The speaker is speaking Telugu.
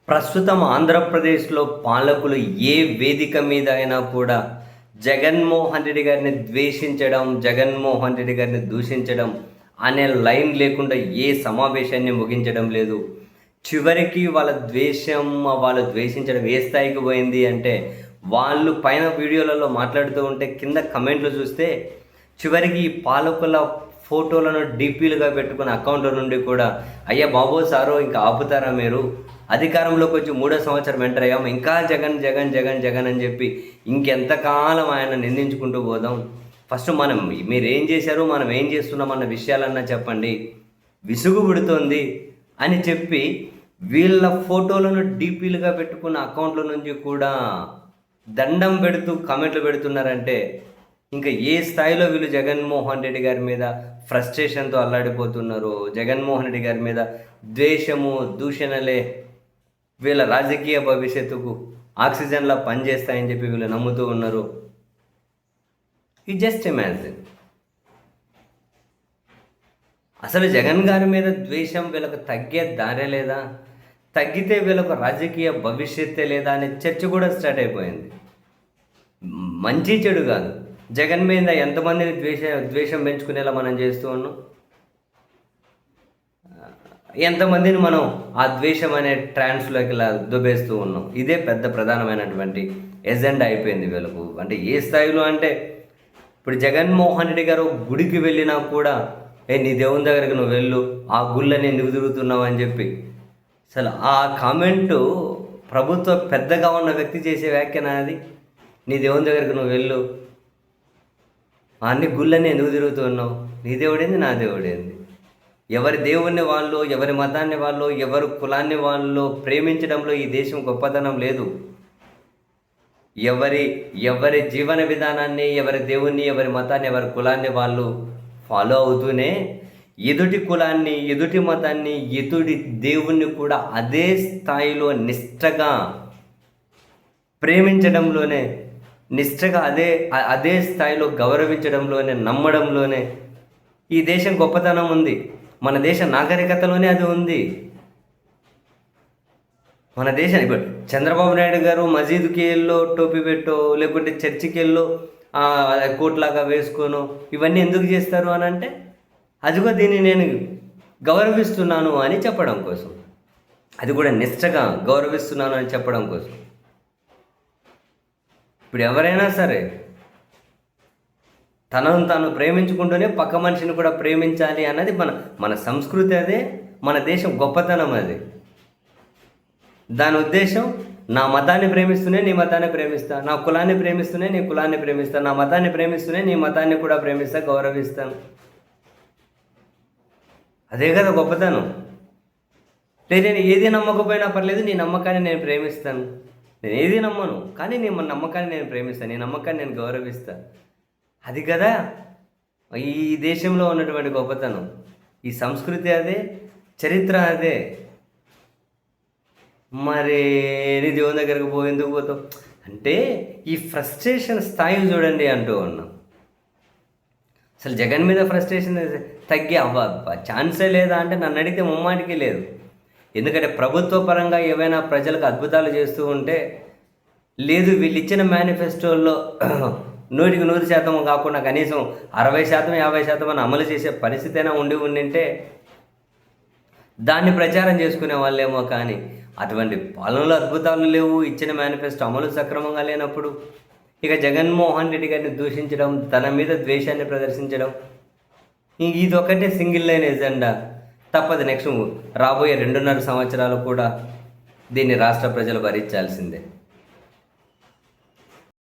ప్రస్తుతం ఆంధ్రప్రదేశ్లో పాలకులు ఏ వేదిక మీద అయినా కూడా జగన్మోహన్ రెడ్డి గారిని ద్వేషించడం, జగన్మోహన్ రెడ్డి గారిని దూషించడం అనే లైన్ లేకుండా ఏ సమావేశాన్ని ముగించడం లేదు. చివరికి వాళ్ళు ద్వేషించడం ఏ స్థాయికి పోయింది అంటే, వాళ్ళు పైన వీడియోలలో మాట్లాడుతూ ఉంటే కింద కమెంట్లు చూస్తే చివరికి ఈ పాలకుల ఫోటోలను డీపీలుగా పెట్టుకున్న అకౌంట్ల నుండి కూడా అయ్యా బాబో సారో ఇంకా ఆపుతారా మీరు, అధికారంలోకి వచ్చి 3వ సంవత్సరం ఎంటర్ అయ్యాము, ఇంకా జగన్ జగన్ జగన్ జగన్ అని చెప్పి ఇంకెంతకాలం ఆయన నిందించుకుంటూ పోదాం, ఫస్ట్ మీరేం చేశారు, మనం ఏం చేస్తున్నాం అన్న విషయాలన్నా చెప్పండి, విసుగు పుడుతోంది అని చెప్పి వీళ్ళ ఫోటోలను డీపీలుగా పెట్టుకున్న అకౌంట్ల నుంచి కూడా దండం పెడుతూ కమెంట్లు పెడుతున్నారంటే ఇంకా ఏ స్థాయిలో వీళ్ళు జగన్మోహన్ రెడ్డి గారి మీద ఫ్రస్ట్రేషన్తో అల్లాడిపోతున్నారు, జగన్మోహన్ రెడ్డి గారి మీద ద్వేషము దూషణలే వీళ్ళ రాజకీయ భవిష్యత్తుకు ఆక్సిజన్లా పనిచేస్తాయని చెప్పి వీళ్ళు నమ్ముతూ ఉన్నారు. ఈ జస్ట్ ఇమాజిన్, అసలు జగన్ గారి మీద ద్వేషం వీళ్ళకు తగ్గే దారే లేదా, తగ్గితే వీళ్ళకు రాజకీయ భవిష్యత్తే లేదా అనే చర్చ కూడా స్టార్ట్ అయిపోయింది. మంచి చెడు కాదు, జగన్ మీద ఎంతమందిని ద్వేషం పెంచుకునేలా మనం చేస్తూ ఉన్నాం, ఎంతమందిని మనం ఆ ద్వేషం అనే ట్రాన్స్లోకి ఇలా దుబ్బేస్తూ ఉన్నాం. ఇదే పెద్ద ప్రధానమైనటువంటి ఎజెండా అయిపోయింది వీళ్ళకు. అంటే ఏ స్థాయిలో అంటే, ఇప్పుడు జగన్మోహన్ రెడ్డి గారు గుడికి వెళ్ళినా కూడా నీ దేవుని దగ్గరికి నువ్వు వెళ్ళు, ఆ గుళ్ళని ఎందుకు తిరుగుతున్నావు అని చెప్పి, అసలు ఆ కామెంటు ప్రభుత్వ పెద్దగా ఉన్న వ్యక్తి చేసే వ్యాఖ్యాన అది. నీ దేవుని దగ్గరికి నువ్వు వెళ్ళు, అన్ని గుళ్ళని ఎందుకు తిరుగుతున్నావు, నీ దేవుడేంది నా దేవుడేంది, ఎవరి దేవుణ్ణి వాళ్ళు, ఎవరి మతాన్ని వాళ్ళు, ఎవరి కులాన్ని వాళ్ళు ప్రేమించడంలో ఈ దేశం గొప్పతనం లేదు. ఎవరి జీవన విధానాన్ని, ఎవరి దేవుణ్ణి, ఎవరి మతాన్ని, ఎవరి కులాన్ని వాళ్ళు ఫాలో అవుతూనే ఎదుటి కులాన్ని, ఎదుటి మతాన్ని, ఎదుటి దేవుణ్ణి కూడా అదే స్థాయిలో నిష్ఠగా ప్రేమించడంలోనే, నిష్ఠగా అదే స్థాయిలో గౌరవించడంలోనే, నమ్మడంలోనే ఈ దేశం గొప్పతనం ఉంది. మన దేశ నాగరికతలోనే అది ఉంది. మన దేశం ఇప్పుడు చంద్రబాబు నాయుడు గారు మసీదుకి వెళ్ళో టోపీ పెట్టో, లేకుంటే చర్చికి వెళ్ళో కోట్లాగా వేసుకోను, ఇవన్నీ ఎందుకు చేస్తారు అని అంటే, అదిగో దీన్ని నేను గౌరవిస్తున్నాను అని చెప్పడం కోసం, అది కూడా నిష్ఠగా గౌరవిస్తున్నాను అని చెప్పడం కోసం. ఇప్పుడు ఎవరైనా సరే తనను తాను ప్రేమించుకుంటూనే పక్క మనిషిని కూడా ప్రేమించాలి అన్నది మన సంస్కృతి, అదే మన దేశం గొప్పతనం. అది దాని ఉద్దేశం, నా మతాన్ని ప్రేమిస్తూనే నీ మతాన్ని ప్రేమిస్తా, నా కులాన్ని ప్రేమిస్తూనే నీ కులాన్ని ప్రేమిస్తా, నా మతాన్ని ప్రేమిస్తూనే నీ మతాన్ని కూడా ప్రేమిస్తా, గౌరవిస్తాను. అదే కదా గొప్పతనం. నేను ఏది నమ్మకపోయినా పర్లేదు, నీ నమ్మకాన్ని నేను ప్రేమిస్తాను. నేను ఏది నమ్మను, కానీ నీ నమ్మకాన్ని నేను ప్రేమిస్తాను, నీ నమ్మకాన్ని నేను గౌరవిస్తాను. అది కదా ఈ దేశంలో ఉన్నటువంటి గొప్పతనం. ఈ సంస్కృతి అదే, చరిత్ర అదే. మరి నీ దేవుని దగ్గరకు ఎందుకు పోతావు అంటే, ఈ ఫ్రస్ట్రేషన్ స్థాయిలు చూడండి అంటూ ఉన్నాం. అసలు జగన్ మీద ఫ్రస్ట్రేషన్ తగ్గి ఛాన్సే లేదా అంటే నన్ను అడిగితే ముమ్మాటికి లేదు. ఎందుకంటే ప్రభుత్వ పరంగా ఏవైనా ప్రజలకు అద్భుతాలు చేస్తూ ఉంటే లేదు, వీళ్ళు ఇచ్చిన మేనిఫెస్టోల్లో 100% కాకుండా కనీసం 60%, 50% అని అమలు చేసే పరిస్థితి అయినా ఉండింటే దాన్ని ప్రచారం చేసుకునే వాళ్ళేమో. కానీ అటువంటి పాలనలో అద్భుతాలు లేవు, ఇచ్చిన మేనిఫెస్టో అమలు సక్రమంగా లేనప్పుడు ఇక జగన్మోహన్ రెడ్డి గారిని దూషించడం, తన మీద ద్వేషాన్ని ప్రదర్శించడం, ఇదొక్కటే సింగిల్ లైన్ ఎజెండా. తప్పదు, నెక్స్ట్ రాబోయే 2.5 సంవత్సరాలు కూడా దీన్ని రాష్ట్ర ప్రజలు భరించాల్సిందే.